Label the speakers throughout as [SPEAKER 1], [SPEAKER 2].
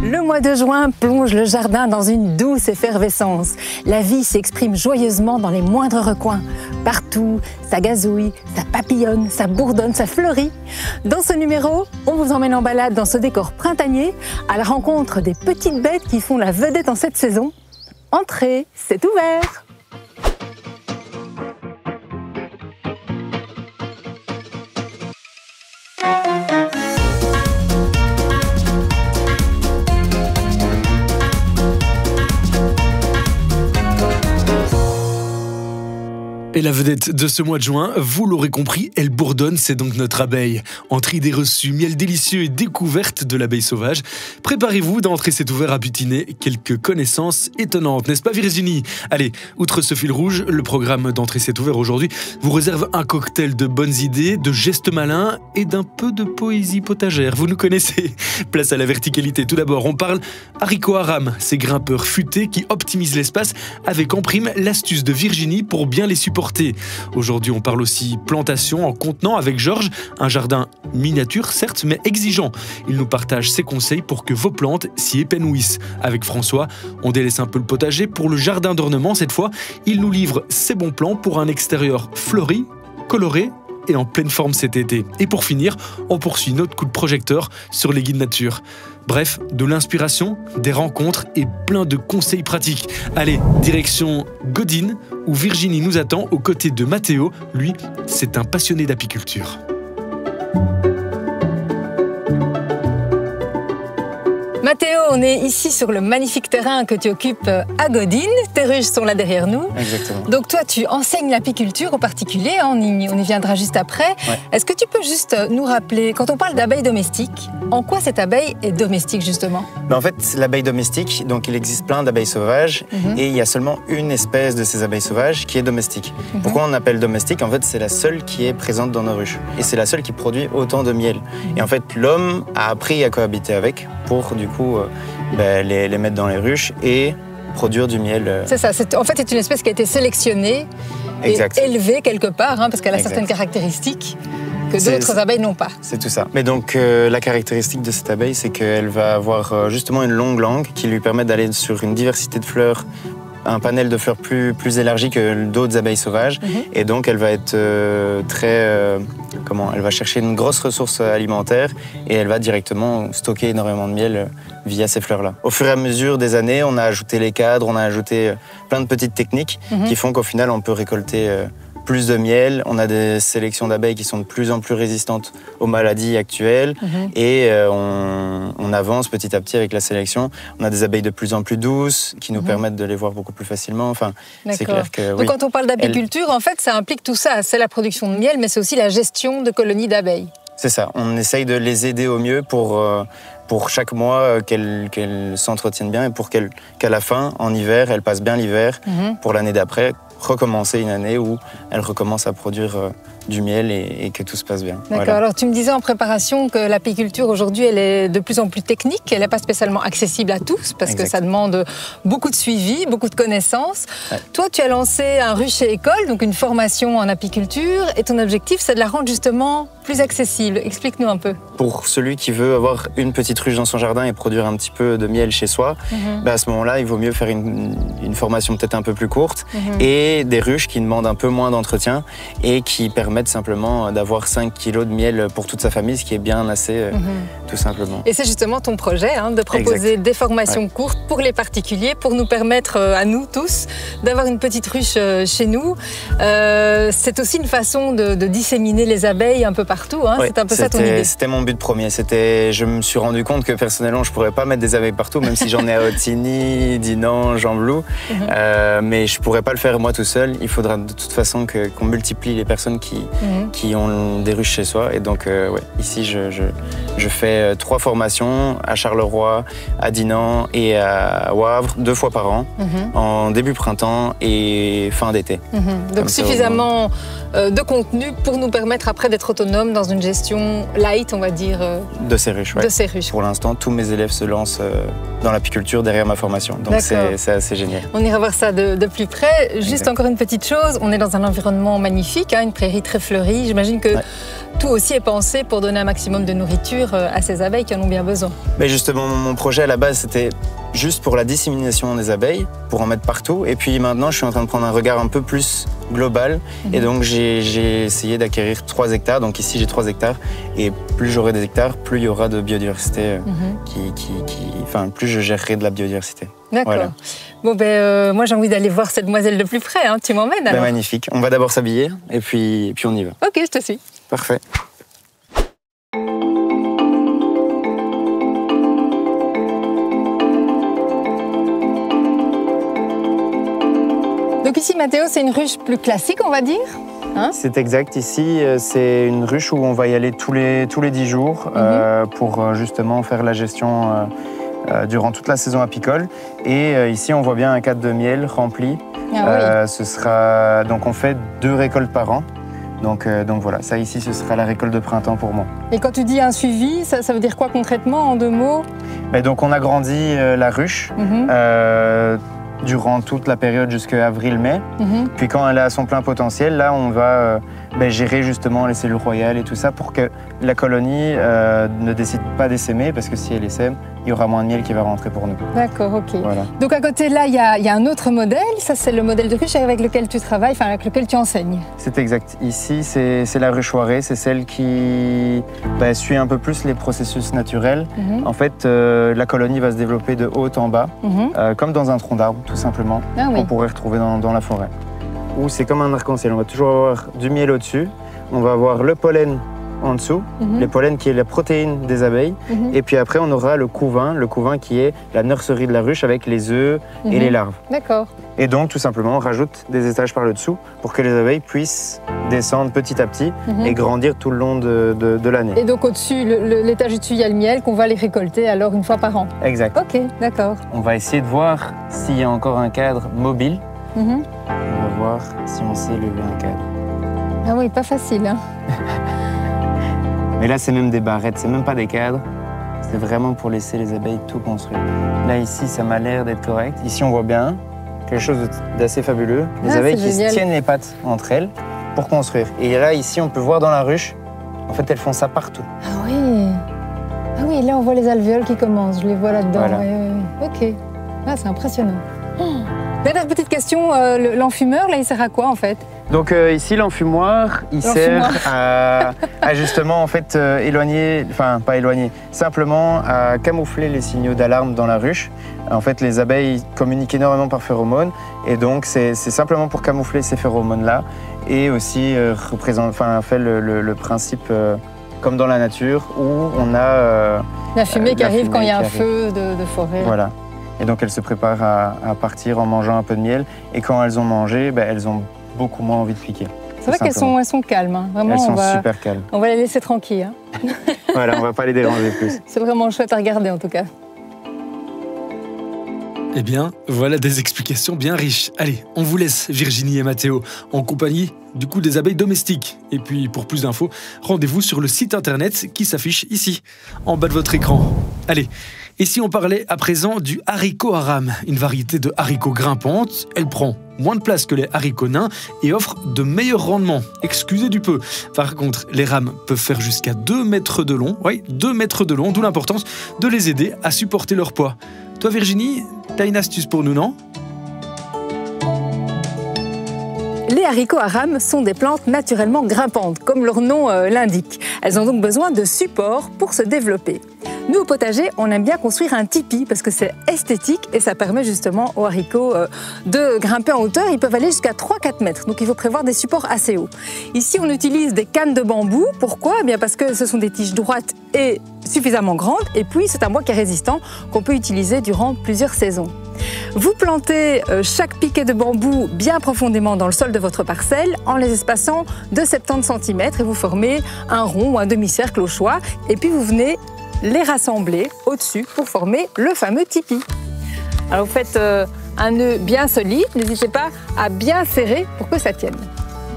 [SPEAKER 1] Le mois de juin plonge le jardin dans une douce effervescence. La vie s'exprime joyeusement dans les moindres recoins. Partout, ça gazouille, ça papillonne, ça bourdonne, ça fleurit. Dans ce numéro, on vous emmène en balade dans ce décor printanier à la rencontre des petites bêtes qui font la vedette en cette saison. Entrez, c'est ouvert!
[SPEAKER 2] Et la vedette de ce mois de juin, vous l'aurez compris, elle bourdonne, c'est donc notre abeille. Entre idées reçues, miel délicieux et découverte de l'abeille sauvage, préparez-vous d'entrer cet ouvert à butiner quelques connaissances étonnantes, n'est-ce pas Virginie? Allez, outre ce fil rouge, le programme d'entrée cet ouvert aujourd'hui vous réserve un cocktail de bonnes idées, de gestes malins et d'un peu de poésie potagère. Vous nous connaissez. Place à la verticalité. Tout d'abord, on parle haricots à rame, ces grimpeurs futés qui optimisent l'espace avec en prime l'astuce de Virginie pour bien les supporter. Aujourd'hui, on parle aussi plantation en contenant avec Georges, un jardin miniature certes, mais exigeant. Il nous partage ses conseils pour que vos plantes s'y épanouissent. Avec François, on délaisse un peu le potager pour le jardin d'ornement. Cette fois, il nous livre ses bons plans pour un extérieur fleuri, coloré et en pleine forme cet été. Et pour finir, on poursuit notre coup de projecteur sur les guides nature. Bref, de l'inspiration, des rencontres et plein de conseils pratiques. Allez, direction Godin, où Virginie nous attend aux côtés de Mathéo. Lui, c'est un passionné d'apiculture.
[SPEAKER 1] Mathéo, on est ici sur le magnifique terrain que tu occupes à Godin. Tes ruches sont là derrière nous.
[SPEAKER 3] Exactement.
[SPEAKER 1] Donc toi, tu enseignes l'apiculture aux particuliers, on y viendra juste après. Ouais. Est-ce que tu peux juste nous rappeler, quand on parle d'abeilles domestiques, en quoi cette abeille est domestique justement?
[SPEAKER 3] En fait, l'abeille domestique, donc il existe plein d'abeilles sauvages et il y a seulement une espèce de ces abeilles sauvages qui est domestique. Pourquoi on appelle domestique? En fait, c'est la seule qui est présente dans nos ruches et c'est la seule qui produit autant de miel. Et en fait, l'homme a appris à cohabiter avec pour du coup les mettre dans les ruches et produire du miel.
[SPEAKER 1] C'est ça, en fait c'est une espèce qui a été sélectionnée et élevée quelque part, parce qu'elle a certaines caractéristiques que d'autres abeilles n'ont pas.
[SPEAKER 3] C'est tout ça. Mais donc la caractéristique de cette abeille, c'est qu'elle va avoir justement une longue langue qui lui permet d'aller sur une diversité de fleurs, un panel de fleurs plus élargi que d'autres abeilles sauvages. Et donc elle va être elle va chercher une grosse ressource alimentaire et elle va directement stocker énormément de miel via ces fleurs-là. Au fur et à mesure des années, on a ajouté les cadres, on a ajouté plein de petites techniques qui font qu'au final, on peut récolter plus de miel. On a des sélections d'abeilles qui sont de plus en plus résistantes aux maladies actuelles et on avance petit à petit avec la sélection. On a des abeilles de plus en plus douces qui nous permettent de les voir beaucoup plus facilement. Enfin, c'est clair que
[SPEAKER 1] Donc quand on parle d'apiculture, en fait, ça implique tout ça. C'est la production de miel, mais c'est aussi la gestion de colonies d'abeilles.
[SPEAKER 3] C'est ça. On essaye de les aider au mieux pour chaque mois qu'elles s'entretiennent bien et pour qu'à la fin, en hiver, elles passent bien l'hiver pour l'année d'après, recommencer une année où elles recommencent à produire du miel et que tout se passe bien.
[SPEAKER 1] D'accord.
[SPEAKER 3] Voilà.
[SPEAKER 1] Alors tu me disais en préparation que l'apiculture aujourd'hui elle est de plus en plus technique, elle n'est pas spécialement accessible à tous parce que ça demande beaucoup de suivi, beaucoup de connaissances. Ouais. Toi tu as lancé un rucher école, donc une formation en apiculture et ton objectif c'est de la rendre justement plus accessible. Explique-nous un peu.
[SPEAKER 3] Pour celui qui veut avoir une petite ruche dans son jardin et produire un petit peu de miel chez soi, à ce moment-là il vaut mieux faire une formation peut-être un peu plus courte et des ruches qui demandent un peu moins d'entretien et qui permettent simplement d'avoir 5 kilos de miel pour toute sa famille, ce qui est bien assez, tout simplement.
[SPEAKER 1] Et c'est justement ton projet, de proposer des formations courtes pour les particuliers, pour nous permettre à nous tous d'avoir une petite ruche chez nous. C'est aussi une façon de disséminer les abeilles un peu partout, c'est un peu ça ton idée.
[SPEAKER 3] C'était mon but premier. Je me suis rendu compte que personnellement, je ne pourrais pas mettre des abeilles partout, même si j'en ai à Otigny, Dinan, Gembloux, mais je ne pourrais pas le faire moi tout seul. Il faudra de toute façon qu'on multiplie les personnes qui ont des ruches chez soi. Et donc, ici, je fais 3 formations à Charleroi, à Dinan et à Wavre, 2 fois par an, en début printemps et fin d'été.
[SPEAKER 1] Donc suffisamment de contenu pour nous permettre après d'être autonomes dans une gestion light, on va dire.
[SPEAKER 3] De ces ruches,
[SPEAKER 1] de ces ruches.
[SPEAKER 3] Pour l'instant, tous mes élèves se lancent dans l'apiculture derrière ma formation. Donc c'est assez génial.
[SPEAKER 1] On ira voir ça de plus près. Juste encore une petite chose, on est dans un environnement magnifique, une prairie très très fleurie. J'imagine que tout aussi est pensé pour donner un maximum de nourriture à ces abeilles qui en ont bien besoin.
[SPEAKER 3] Mais justement, mon projet à la base, c'était juste pour la dissémination des abeilles, pour en mettre partout. Et puis maintenant, je suis en train de prendre un regard un peu plus global. Et donc, j'ai essayé d'acquérir 3 hectares. Donc ici, j'ai 3 hectares. Et plus j'aurai des hectares, plus il y aura de biodiversité, enfin, plus je gérerai de la biodiversité.
[SPEAKER 1] D'accord.
[SPEAKER 3] Voilà.
[SPEAKER 1] Bon, moi, j'ai envie d'aller voir cette demoiselle de plus près. Hein. Tu m'emmènes alors?
[SPEAKER 3] Magnifique. On va d'abord s'habiller et puis on y va.
[SPEAKER 1] Ok, je te suis.
[SPEAKER 3] Parfait.
[SPEAKER 1] Donc ici, Mathéo, c'est une ruche plus classique, on va dire, hein?
[SPEAKER 3] C'est exact. Ici, c'est une ruche où on va y aller tous les 10 jours pour justement faire la gestion durant toute la saison apicole. Et ici, on voit bien un cadre de miel rempli. Ce sera donc on fait 2 récoltes par an. Donc voilà, ça ici, ce sera la récolte de printemps pour moi.
[SPEAKER 1] Et quand tu dis un suivi, ça veut dire quoi concrètement, en 2 mots?
[SPEAKER 3] Donc on agrandit la ruche durant toute la période jusqu'à avril-mai. Puis quand elle est à son plein potentiel, là, on va gérer justement les cellules royales et tout ça pour que la colonie ne décide pas d'essaimer, parce que si elle essaime, il y aura moins de miel qui va rentrer pour nous.
[SPEAKER 1] D'accord, ok.
[SPEAKER 3] Voilà.
[SPEAKER 1] Donc à côté là, il y a un autre modèle. Ça, c'est le modèle de ruche avec lequel tu travailles, enfin avec lequel tu enseignes. C'est
[SPEAKER 3] exact. Ici, c'est la ruche Oirée. C'est celle qui suit un peu plus les processus naturels. En fait, la colonie va se développer de haut en bas, comme dans un tronc d'arbre, tout simplement, qu'on pourrait retrouver dans la forêt. Où c'est comme un arc-en-ciel. On va toujours avoir du miel au-dessus. On va avoir le pollen en dessous, le pollen qui est la protéine des abeilles. Et puis après, on aura le couvain qui est la nurserie de la ruche avec les œufs et les larves.
[SPEAKER 1] D'accord.
[SPEAKER 3] Et donc, tout simplement, on rajoute des étages par le dessous pour que les abeilles puissent descendre petit à petit et grandir tout le long de l'année.
[SPEAKER 1] Et donc, au-dessus, l'étage au-dessus, il y a le miel qu'on va les récolter alors une fois par an.
[SPEAKER 3] Exact.
[SPEAKER 1] Ok, d'accord.
[SPEAKER 3] On va essayer de voir s'il y a encore un cadre mobile. On va voir si on sait lever un cadre.
[SPEAKER 1] Ah oui, pas facile, hein.
[SPEAKER 3] Mais là, c'est même des barrettes, c'est même pas des cadres. C'est vraiment pour laisser les abeilles tout construire. Là, ici, ça m'a l'air d'être correct. Ici, on voit bien quelque chose d'assez fabuleux. Les abeilles qui se tiennent les pattes entre elles pour construire. Et là, ici, on peut voir dans la ruche, en fait, elles font ça partout.
[SPEAKER 1] Ah oui. Ah oui, là, on voit les alvéoles qui commencent. Je les vois là-dedans.
[SPEAKER 3] Voilà.
[SPEAKER 1] Ok. Ah, c'est impressionnant. Dernière petite question, l'enfumeur, là, il sert à quoi, en fait?
[SPEAKER 3] Donc ici, l'enfumoir, il sert à justement en fait éloigner, enfin pas éloigner, simplement à camoufler les signaux d'alarme dans la ruche. En fait, les abeilles communiquent énormément par phéromones et donc c'est simplement pour camoufler ces phéromones-là et aussi fait le principe comme dans la nature où on a
[SPEAKER 1] la fumée qui arrive quand il y a un feu de forêt.
[SPEAKER 3] Voilà. Et donc elles se préparent à partir en mangeant un peu de miel et quand elles ont mangé, elles ont beaucoup moins envie de piquer.
[SPEAKER 1] C'est vrai qu'elles sont calmes. Hein. Vraiment,
[SPEAKER 3] elles sont super calmes.
[SPEAKER 1] On va les laisser tranquilles. Hein.
[SPEAKER 3] Voilà, on va pas les déranger plus.
[SPEAKER 1] C'est vraiment chouette à regarder en tout cas.
[SPEAKER 2] Eh bien, voilà des explications bien riches. Allez, on vous laisse, Virginie et Mathéo, en compagnie du coup des abeilles domestiques. Et puis, pour plus d'infos, rendez-vous sur le site internet qui s'affiche ici, en bas de votre écran. Allez, et si on parlait à présent du haricot à rame, une variété de haricots grimpantes, elle prend moins de place que les haricots nains et offre de meilleurs rendements. Excusez du peu. Par contre, les rames peuvent faire jusqu'à 2 mètres de long. Oui, 2 mètres de long, d'où l'importance de les aider à supporter leur poids. Toi, Virginie, t'as une astuce pour nous, non ?
[SPEAKER 1] Les haricots à rame sont des plantes naturellement grimpantes, comme leur nom l'indique. Elles ont donc besoin de support pour se développer. Nous, au potager, on aime bien construire un tipi parce que c'est esthétique et ça permet justement aux haricots de grimper en hauteur. Ils peuvent aller jusqu'à 3-4 mètres, donc il faut prévoir des supports assez hauts. Ici, on utilise des cannes de bambou. Pourquoi ? Eh bien parce que ce sont des tiges droites et suffisamment grandes. Et puis, c'est un bois qui est résistant qu'on peut utiliser durant plusieurs saisons. Vous plantez chaque piquet de bambou bien profondément dans le sol de votre parcelle en les espaçant de 70 cm et vous formez un rond ou un demi-cercle au choix. Et puis, vous venez les rassembler au-dessus pour former le fameux tipi. Alors vous faites un nœud bien solide, n'hésitez pas à bien serrer pour que ça tienne.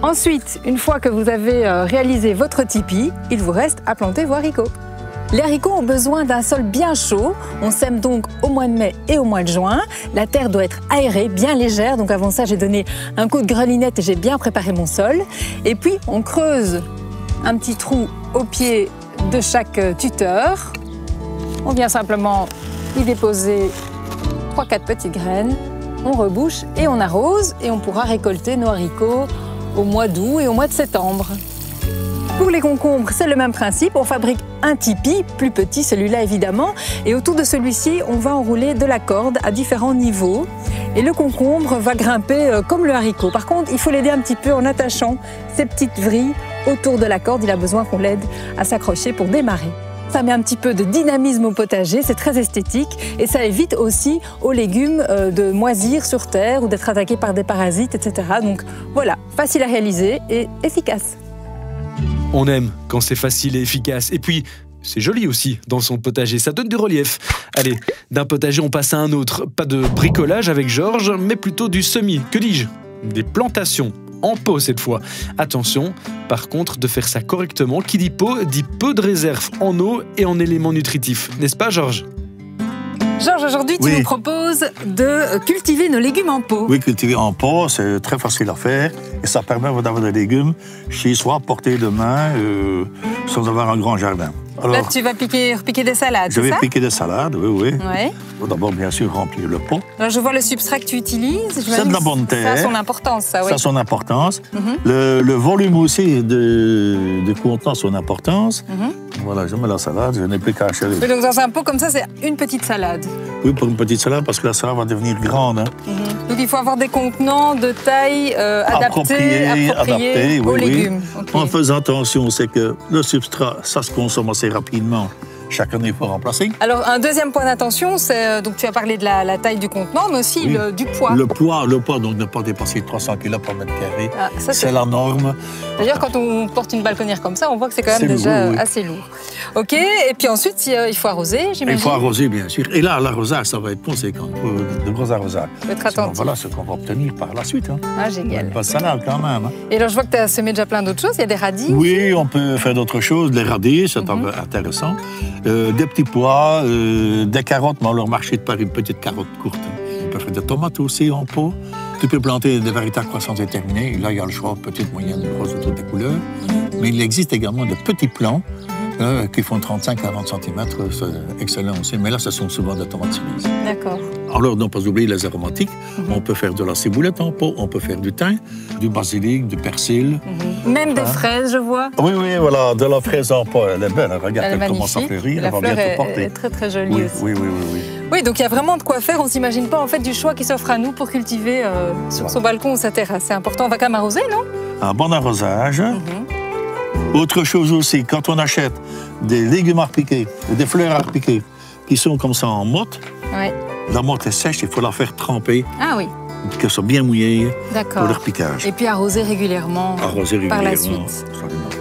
[SPEAKER 1] Ensuite, une fois que vous avez réalisé votre tipi, il vous reste à planter vos haricots. Les haricots ont besoin d'un sol bien chaud. On sème donc au mois de mai et au mois de juin. La terre doit être aérée, bien légère. Donc avant ça, j'ai donné un coup de grelinette et j'ai bien préparé mon sol. Et puis, on creuse un petit trou au pied de chaque tuteur. On vient simplement y déposer 3-4 petites graines. On rebouche et on arrose. Et on pourra récolter nos haricots au mois d'août et au mois de septembre. Pour les concombres, c'est le même principe. On fabrique un tipi, plus petit celui-là évidemment. Et autour de celui-ci, on va enrouler de la corde à différents niveaux. Et le concombre va grimper comme le haricot. Par contre, il faut l'aider un petit peu en attachant ces petites vrilles autour de la corde. Il a besoin qu'on l'aide à s'accrocher pour démarrer. Ça met un petit peu de dynamisme au potager, c'est très esthétique et ça évite aussi aux légumes de moisir sur terre ou d'être attaqués par des parasites, etc. Donc voilà, facile à réaliser et efficace.
[SPEAKER 2] On aime quand c'est facile et efficace. Et puis, c'est joli aussi dans son potager, ça donne du relief. Allez, d'un potager on passe à un autre. Pas de bricolage avec Georges, mais plutôt du semis. Que dis-je? Des plantations. En pot cette fois. Attention, par contre, de faire ça correctement. Qui dit pot, dit peu de réserve en eau et en éléments nutritifs. N'est-ce pas, Georges?
[SPEAKER 1] Georges, aujourd'hui, tu nous proposes de cultiver nos légumes en pot.
[SPEAKER 4] Oui, cultiver en pot, c'est très facile à faire. Et ça permet d'avoir des légumes chez soi, à portée de main, sans avoir un grand jardin.
[SPEAKER 1] Alors, là, tu vas piquer des salades,
[SPEAKER 4] je vais piquer des salades, oui.
[SPEAKER 1] Ouais.
[SPEAKER 4] Il faut d'abord, bien sûr, remplir le pot.
[SPEAKER 1] Alors, je vois le substrat que tu utilises.
[SPEAKER 4] C'est de la bonne terre.
[SPEAKER 1] Ça a son importance, ça, oui.
[SPEAKER 4] Ça a son importance. Le volume aussi de contenant a son importance. Voilà, je mets la salade, je n'ai plus qu'à acheter.
[SPEAKER 1] Oui, donc dans un pot comme ça, c'est une petite salade.
[SPEAKER 4] Oui, pour une petite salade, parce que la salade va devenir grande. Hein.
[SPEAKER 1] Donc il faut avoir des contenants de taille appropriés aux légumes. Okay.
[SPEAKER 4] En faisant attention, c'est que le substrat, ça se consomme assez rapidement. Chaque année, il faut remplacer.
[SPEAKER 1] Alors, un deuxième point d'attention, c'est, donc tu as parlé de la taille du contenant, mais aussi du poids.
[SPEAKER 4] Le poids, donc ne pas dépasser 300 kg par mètre carré. Ah, c'est la norme.
[SPEAKER 1] D'ailleurs, quand on porte une balconnière comme ça, on voit que c'est quand même déjà assez lourd. OK, et puis ensuite, il faut arroser, j'imagine.
[SPEAKER 4] Il faut arroser, bien sûr. Et là, l'arrosage, ça va être conséquent, de gros arrosages.
[SPEAKER 1] Il faut être attentif.
[SPEAKER 4] Voilà ce qu'on va obtenir par la suite. Hein.
[SPEAKER 1] Ah, génial.
[SPEAKER 4] Pas de salade quand même. Hein.
[SPEAKER 1] Et alors, je vois que tu as semé déjà plein d'autres choses. Il y a des radis.
[SPEAKER 4] Oui, on peut faire d'autres choses. Les radis, c'est intéressant. Des petits pois, des carottes, mais on leur marché de par une petite carotte courte. On peut faire des tomates aussi en pot. Tu peux planter des variétés à croissance déterminée. Là, il y a le choix petite, moyenne, grosse de toutes les couleurs. Mais il existe également de petits plants qui font 35 à 40 cm. C'est excellent aussi. Mais là, ce sont souvent des tomates cerises.
[SPEAKER 1] D'accord.
[SPEAKER 4] Alors, non pas oublier les aromatiques. On peut faire de la ciboulette en pot, on peut faire du thym, du basilic, du persil.
[SPEAKER 1] Même des fraises, je vois.
[SPEAKER 4] Oui, voilà, de la fraise en pot. Elle est belle. Regarde, elle commence à fleurir.
[SPEAKER 1] La fleur est très, très jolie aussi.
[SPEAKER 4] Oui.
[SPEAKER 1] Oui, donc il y a vraiment de quoi faire. On ne s'imagine pas en fait du choix qui s'offre à nous pour cultiver sur son balcon ou sa terrasse. C'est important. On va quand même arroser, non? Un
[SPEAKER 4] bon arrosage. Autre chose aussi, quand on achète des légumes à repiquer ou des fleurs à repiquer qui sont comme ça en motte, la motte est sèche, il faut la faire tremper.
[SPEAKER 1] Ah oui.
[SPEAKER 4] Qu'elle soit bien mouillée pour le repiquage.
[SPEAKER 1] Et puis arroser régulièrement par la suite.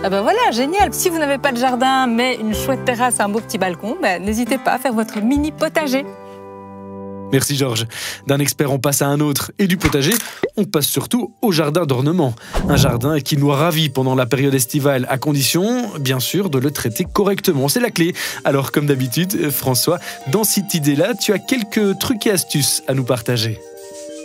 [SPEAKER 1] Ah ben voilà, génial. Si vous n'avez pas de jardin, mais une chouette terrasse, un beau petit balcon, n'hésitez pas à faire votre mini potager.
[SPEAKER 2] Merci Georges. D'un expert, on passe à un autre. Et du potager, on passe surtout au jardin d'ornement. Un jardin qui nous ravit pendant la période estivale, à condition, bien sûr, de le traiter correctement. C'est la clé. Alors, comme d'habitude, François, dans cette idée-là, tu as quelques trucs et astuces à nous partager.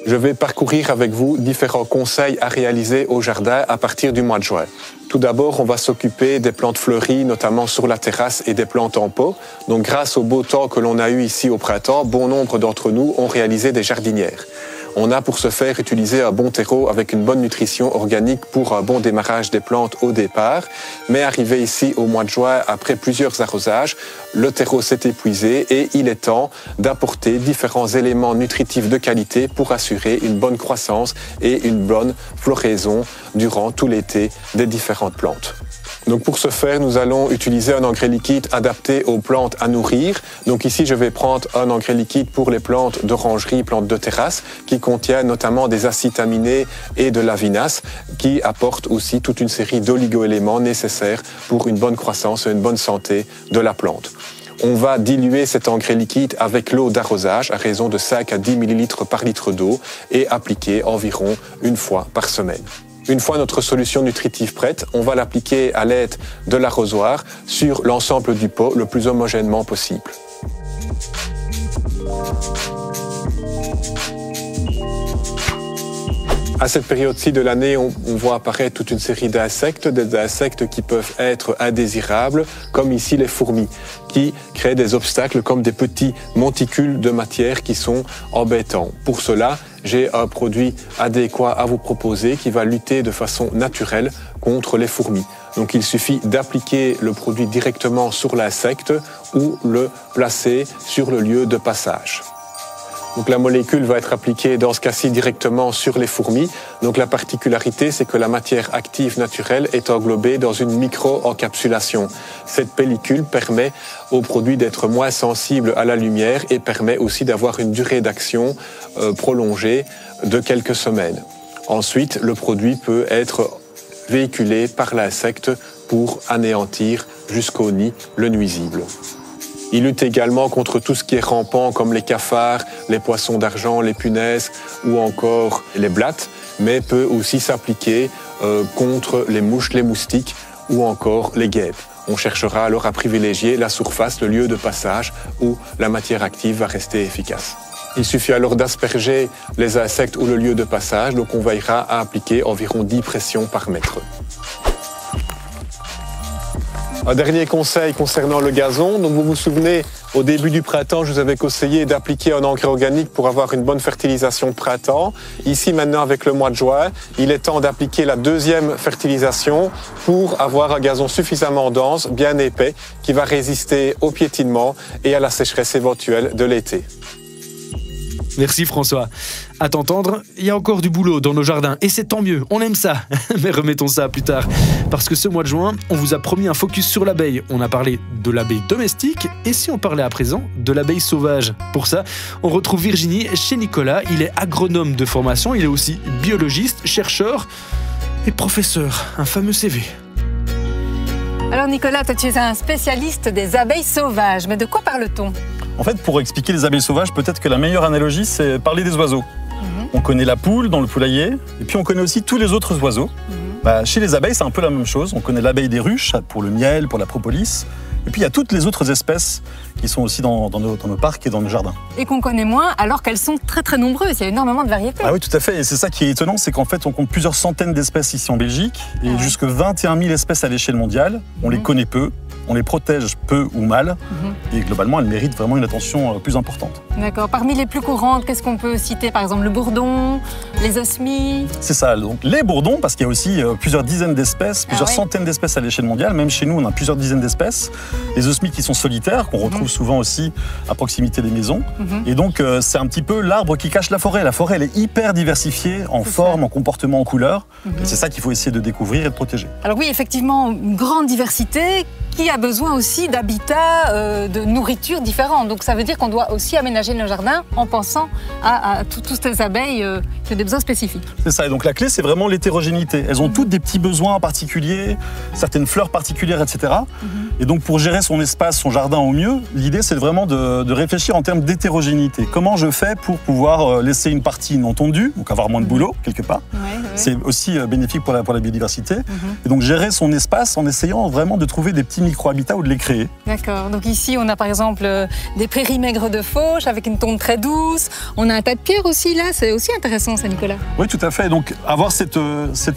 [SPEAKER 5] Je vais parcourir avec vous différents conseils à réaliser au jardin à partir du mois de juin. Tout d'abord, on va s'occuper des plantes fleuries, notamment sur la terrasse, et des plantes en pot. Donc, grâce au beau temps que l'on a eu ici au printemps, bon nombre d'entre nous ont réalisé des jardinières. On a pour ce faire utilisé un bon terreau avec une bonne nutrition organique pour un bon démarrage des plantes au départ. Mais arrivé ici au mois de juin, après plusieurs arrosages, le terreau s'est épuisé et il est temps d'apporter différents éléments nutritifs de qualité pour assurer une bonne croissance et une bonne floraison durant tout l'été des différentes plantes. Donc pour ce faire, nous allons utiliser un engrais liquide adapté aux plantes à nourrir. Donc ici, je vais prendre un engrais liquide pour les plantes d'orangerie, plantes de terrasse, qui contient notamment des acides aminés et de la vinasse, qui apportent aussi toute une série d'oligo-éléments nécessaires pour une bonne croissance et une bonne santé de la plante. On va diluer cet engrais liquide avec l'eau d'arrosage à raison de 5 à 10 ml par litre d'eau et appliquer environ une fois par semaine. Une fois notre solution nutritive prête, on va l'appliquer à l'aide de l'arrosoir sur l'ensemble du pot le plus homogènement possible. À cette période-ci de l'année, on voit apparaître toute une série d'insectes, des insectes qui peuvent être indésirables, comme ici les fourmis, qui créent des obstacles comme des petits monticules de matière qui sont embêtants. Pour cela, j'ai un produit adéquat à vous proposer qui va lutter de façon naturelle contre les fourmis. Donc il suffit d'appliquer le produit directement sur l'insecte ou le placer sur le lieu de passage. Donc la molécule va être appliquée dans ce cas-ci directement sur les fourmis. Donc la particularité, c'est que la matière active naturelle est englobée dans une micro-encapsulation. Cette pellicule permet au produit d'être moins sensible à la lumière et permet aussi d'avoir une durée d'action prolongée de quelques semaines. Ensuite, le produit peut être véhiculé par l'insecte pour anéantir jusqu'au nid le nuisible. Il lutte également contre tout ce qui est rampant comme les cafards, les poissons d'argent, les punaises ou encore les blattes, mais peut aussi s'appliquer contre les mouches, les moustiques ou encore les guêpes. On cherchera alors à privilégier la surface, le lieu de passage où la matière active va rester efficace. Il suffit alors d'asperger les insectes ou le lieu de passage, donc on veillera à appliquer environ 10 pressions par mètre. Un dernier conseil concernant le gazon. Donc vous vous souvenez, au début du printemps, je vous avais conseillé d'appliquer un engrais organique pour avoir une bonne fertilisation de printemps. Ici, maintenant, avec le mois de juin, il est temps d'appliquer la deuxième fertilisation pour avoir un gazon suffisamment dense, bien épais, qui va résister au piétinement et à la sécheresse éventuelle de l'été.
[SPEAKER 2] Merci François. À t'entendre, il y a encore du boulot dans nos jardins et c'est tant mieux, on aime ça. Mais remettons ça plus tard. Parce que ce mois de juin, on vous a promis un focus sur l'abeille. On a parlé de l'abeille domestique et si on parlait à présent de l'abeille sauvage. Pour ça, on retrouve Virginie chez Nicolas. Il est agronome de formation, il est aussi biologiste, chercheur et professeur. Un fameux CV.
[SPEAKER 1] Alors Nicolas, toi tu es un spécialiste des abeilles sauvages. Mais de quoi parle-t-on ?
[SPEAKER 6] En fait, pour expliquer les abeilles sauvages, peut-être que la meilleure analogie, c'est parler des oiseaux. On connaît la poule dans le poulailler, et puis on connaît aussi tous les autres oiseaux. Chez les abeilles, c'est un peu la même chose. On connaît l'abeille des ruches pour le miel, pour la propolis. Et puis il y a toutes les autres espèces qui sont aussi dans nos parcs et dans nos jardins. Et
[SPEAKER 1] qu'on connaît moins alors qu'elles sont très très nombreuses, il y a énormément de variétés.
[SPEAKER 6] Ah oui, tout à fait, et c'est ça qui est étonnant, c'est qu'en fait on compte plusieurs centaines d'espèces ici en Belgique, et jusque 21 000 espèces à l'échelle mondiale. On les connaît peu, on les protège peu ou mal, et globalement elles méritent vraiment une attention plus importante.
[SPEAKER 1] D'accord, parmi les plus courantes, qu'est-ce qu'on peut citer? Par exemple le bourdon, les osmies?
[SPEAKER 6] C'est ça, donc les bourdons, parce qu'il y a aussi plusieurs dizaines d'espèces, plusieurs centaines d'espèces à l'échelle mondiale, même chez nous on a plusieurs dizaines d'espèces. Les osmies qui sont solitaires, qu'on retrouve souvent aussi à proximité des maisons. Et donc, c'est un petit peu l'arbre qui cache la forêt. La forêt, elle est hyper diversifiée en forme, en comportement, en couleur. Et c'est ça qu'il faut essayer de découvrir et de protéger.
[SPEAKER 1] Alors oui, effectivement, une grande diversité qui a besoin aussi d'habitats, de nourriture différents. Donc ça veut dire qu'on doit aussi aménager nos jardins en pensant à toutes ces abeilles qui ont des besoins spécifiques.
[SPEAKER 6] C'est ça, et donc la clé, c'est vraiment l'hétérogénéité. Elles ont toutes des petits besoins particuliers, certaines fleurs particulières, etc. Et donc pour gérer son espace, son jardin au mieux, l'idée c'est vraiment de réfléchir en termes d'hétérogénéité. Comment je fais pour pouvoir laisser une partie non tondue, donc avoir moins de boulot quelque part. C'est aussi bénéfique pour la biodiversité. Et donc gérer son espace en essayant vraiment de trouver des petits micro-habitats ou de les créer.
[SPEAKER 1] D'accord, donc ici on a par exemple des prairies maigres de fauche avec une tonte très douce. On a un tas de pierres aussi là, c'est aussi intéressant ça Nicolas.
[SPEAKER 6] Oui tout à fait, donc avoir cette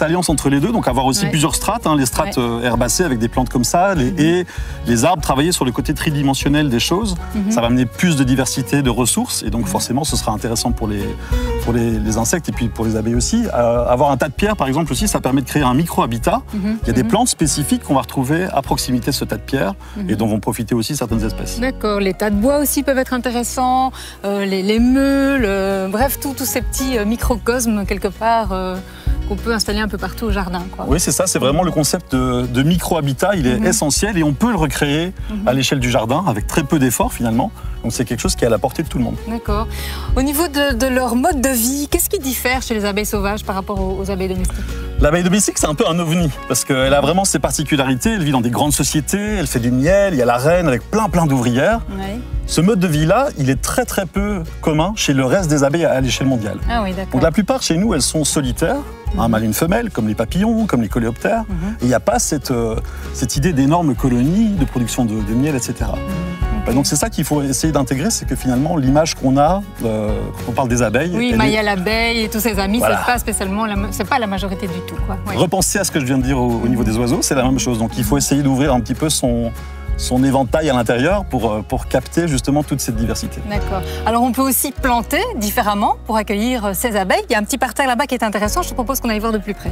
[SPEAKER 6] alliance entre les deux, donc avoir aussi plusieurs strates, les strates herbacées avec des plantes comme ça, et les arbres, travailler sur le côté tridimensionnel des choses, ça va amener plus de diversité de ressources et donc forcément ce sera intéressant pour les insectes et puis pour les abeilles aussi. Avoir un tas de pierres par exemple aussi, ça permet de créer un micro-habitat. Il y a des plantes spécifiques qu'on va retrouver à proximité de ce tas de pierres et dont vont profiter aussi certaines espèces.
[SPEAKER 1] D'accord, les tas de bois aussi peuvent être intéressants, les meules, bref tous ces petits microcosmes quelque part qu'on peut installer un peu partout au jardin.
[SPEAKER 6] Oui, c'est ça, c'est vraiment le concept de micro-habitat, il est essentiel et on peut le recréer à l'échelle du jardin avec très peu d'efforts finalement. Donc c'est quelque chose qui est à la portée de tout le monde.
[SPEAKER 1] D'accord. Au niveau de leur mode de vie, qu'est-ce qui diffère chez les abeilles sauvages par rapport aux abeilles domestiques?
[SPEAKER 6] L'abeille domestique, c'est un peu un ovni, parce qu'elle a vraiment ses particularités. Elle vit dans des grandes sociétés, elle fait du miel, il y a la reine avec plein d'ouvrières. Ce mode de vie-là, il est très très peu commun chez le reste des abeilles à l'échelle mondiale.
[SPEAKER 1] Ah oui, d'accord.
[SPEAKER 6] Donc la plupart chez nous, elles sont solitaires, un mâle et une femelle, comme les papillons, comme les coléoptères. Et il n'y a pas cette idée d'énormes colonies, de production de miel, etc. Donc c'est ça qu'il faut essayer d'intégrer, c'est que finalement l'image qu'on a quand on parle des abeilles...
[SPEAKER 1] Oui, Maya l'abeille et tous ses amis, voilà. C'est pas spécialement, c'est pas la majorité du tout, quoi. Ouais.
[SPEAKER 6] Repenser à ce que je viens de dire au niveau des oiseaux, c'est la même chose. Donc il faut essayer d'ouvrir un petit peu son éventail à l'intérieur pour capter justement toute cette diversité.
[SPEAKER 1] D'accord. Alors on peut aussi planter différemment pour accueillir ces abeilles. Il y a un petit parterre là-bas qui est intéressant, je te propose qu'on aille voir de plus près.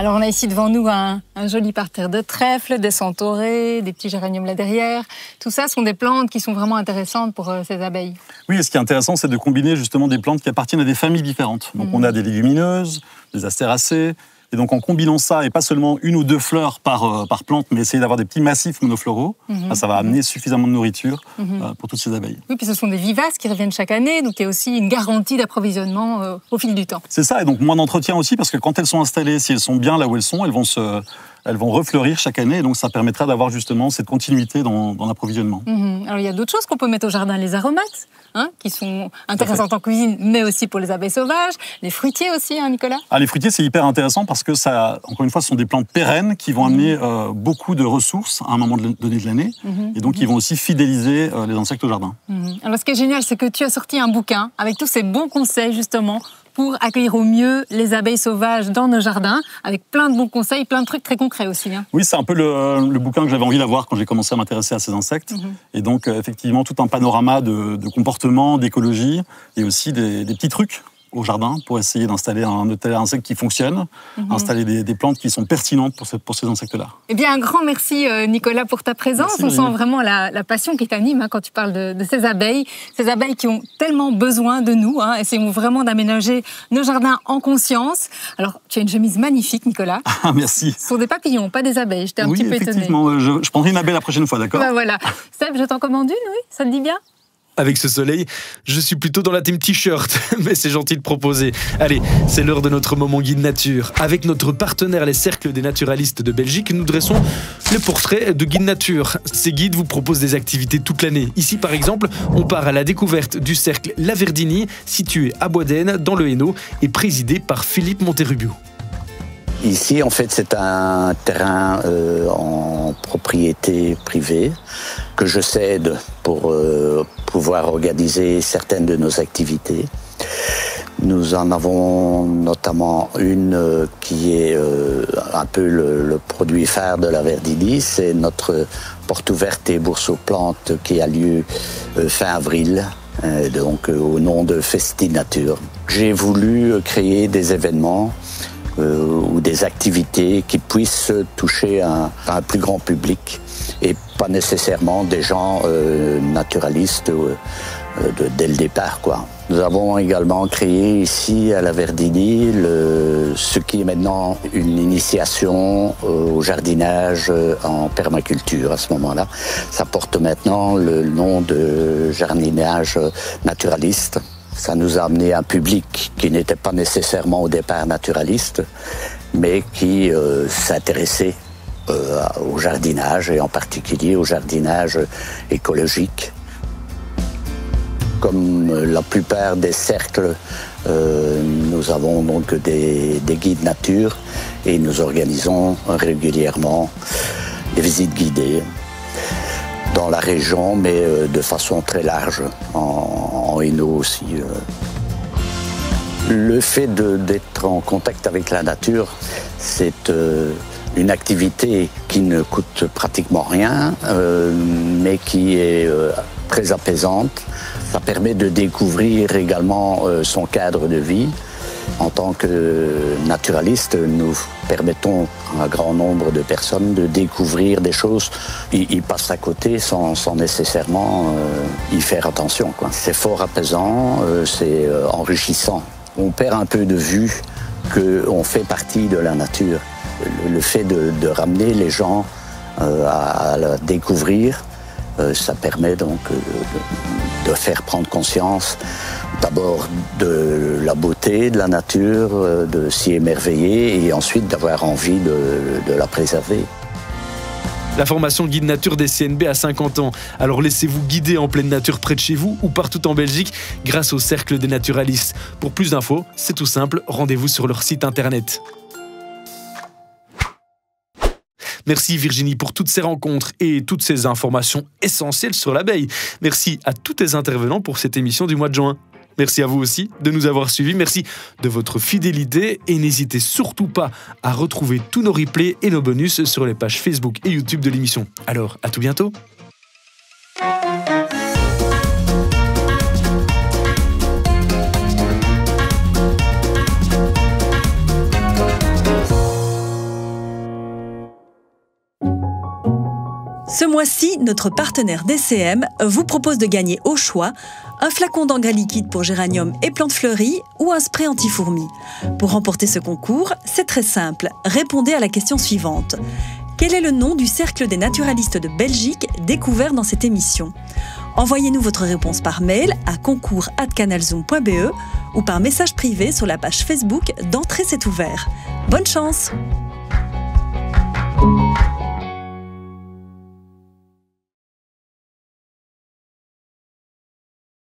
[SPEAKER 1] Alors on a ici devant nous un joli parterre de trèfles, des centaurées, des petits géraniums là derrière. Tout ça sont des plantes qui sont vraiment intéressantes pour ces abeilles.
[SPEAKER 6] Oui, et ce qui est intéressant, c'est de combiner justement des plantes qui appartiennent à des familles différentes. Donc on a des légumineuses, des astéracées. Et donc en combinant ça, et pas seulement une ou deux fleurs par plante, mais essayer d'avoir des petits massifs monofloraux, ça va amener suffisamment de nourriture pour toutes ces abeilles.
[SPEAKER 1] Oui, puis ce sont des vivaces qui reviennent chaque année, donc il y a aussi une garantie d'approvisionnement au fil du temps.
[SPEAKER 6] C'est ça, et donc moins d'entretien aussi, parce que quand elles sont installées, si elles sont bien là où elles sont, elles vont refleurir chaque année, et donc ça permettra d'avoir justement cette continuité dans l'approvisionnement.
[SPEAKER 1] Alors il y a d'autres choses qu'on peut mettre au jardin, les aromates, qui sont intéressantes en cuisine, mais aussi pour les abeilles sauvages, les fruitiers aussi, Nicolas.
[SPEAKER 6] Les fruitiers, c'est hyper intéressant parce que ça, encore une fois, ce sont des plantes pérennes qui vont amener beaucoup de ressources à un moment donné de l'année, et donc ils vont aussi fidéliser les insectes au jardin.
[SPEAKER 1] Alors ce qui est génial, c'est que tu as sorti un bouquin avec tous ces bons conseils justement pour accueillir au mieux les abeilles sauvages dans nos jardins, avec plein de bons conseils, plein de trucs très concrets aussi.
[SPEAKER 6] Oui, c'est un peu le bouquin que j'avais envie d'avoir quand j'ai commencé à m'intéresser à ces insectes. Et donc, effectivement, tout un panorama de comportement, d'écologie, et aussi des petits trucs au jardin pour essayer d'installer un tel insecte qui fonctionne, installer des plantes qui sont pertinentes pour ces insectes-là.
[SPEAKER 1] Eh bien, un grand merci Nicolas pour ta présence.
[SPEAKER 6] Merci,
[SPEAKER 1] on sent vraiment la passion qui t'anime quand tu parles de ces abeilles qui ont tellement besoin de nous. Essayons vraiment d'aménager nos jardins en conscience. Alors, tu as une chemise magnifique, Nicolas.
[SPEAKER 6] Ah, merci.
[SPEAKER 1] Ce sont des papillons, pas des abeilles. J'étais un petit peu étonnée.
[SPEAKER 6] Oui, effectivement. Je prendrai une abeille la prochaine fois, d'accord ?
[SPEAKER 1] Voilà. Seb, je t'en commande une, oui ? Ça te dit bien ?
[SPEAKER 2] Avec ce soleil, je suis plutôt dans la team t-shirt, mais c'est gentil de proposer. Allez, c'est l'heure de notre moment guide nature. Avec notre partenaire, les Cercles des naturalistes de Belgique, nous dressons le portrait de guides nature. Ces guides vous proposent des activités toute l'année. Ici, par exemple, on part à la découverte du cercle La Verdini, situé à Boisdaine, dans le Hainaut, et présidé par Philippe Monterrubio.
[SPEAKER 7] Ici, en fait, c'est un terrain en propriété privée que je cède pour pouvoir organiser certaines de nos activités. Nous en avons notamment une qui est un peu le produit phare de la Verdini, c'est notre porte ouverte et bourse aux plantes qui a lieu fin avril. Donc au nom de Festinature. J'ai voulu créer des événements ou des activités qui puissent toucher un plus grand public et pas nécessairement des gens naturalistes dès le départ, quoi. Nous avons également créé ici à la Verdini ce qui est maintenant une initiation au jardinage en permaculture à ce moment-là. Ça porte maintenant le nom de jardinage naturaliste. Ça nous a amené un public qui n'était pas nécessairement au départ naturaliste, mais qui s'intéressait au jardinage, et en particulier au jardinage écologique. Comme la plupart des cercles, nous avons donc des guides nature et nous organisons régulièrement des visites guidées dans la région, mais de façon très large, en Hainaut aussi. Le fait d'être en contact avec la nature, c'est une activité qui ne coûte pratiquement rien, mais qui est très apaisante. Ça permet de découvrir également son cadre de vie. En tant que naturaliste, nous permettons à un grand nombre de personnes de découvrir des choses. Ils passent à côté sans nécessairement y faire attention, quoi. C'est fort apaisant, c'est enrichissant. On perd un peu de vue qu'on fait partie de la nature. Le fait de ramener les gens à la découvrir, ça permet donc de faire prendre conscience d'abord de la beauté de la nature, de s'y émerveiller et ensuite d'avoir envie de la préserver.
[SPEAKER 2] La formation Guide Nature des CNB a 50 ans. Alors laissez-vous guider en pleine nature près de chez vous ou partout en Belgique grâce au Cercle des Naturalistes. Pour plus d'infos, c'est tout simple, rendez-vous sur leur site internet. Merci Virginie pour toutes ces rencontres et toutes ces informations essentielles sur l'abeille. Merci à tous tes intervenants pour cette émission du mois de juin. Merci à vous aussi de nous avoir suivis. Merci de votre fidélité et n'hésitez surtout pas à retrouver tous nos replays et nos bonus sur les pages Facebook et YouTube de l'émission. Alors, à tout bientôt.
[SPEAKER 8] Ce mois-ci, notre partenaire DCM vous propose de gagner au choix un flacon d'engrais liquide pour géranium et plantes fleuries ou un spray anti-fourmis. Pour remporter ce concours, c'est très simple. Répondez à la question suivante. Quel est le nom du cercle des naturalistes de Belgique découvert dans cette émission? Envoyez-nous votre réponse par mail à concours@canalzoom.be ou par message privé sur la page Facebook d'Entrée c'est ouvert. Bonne chance!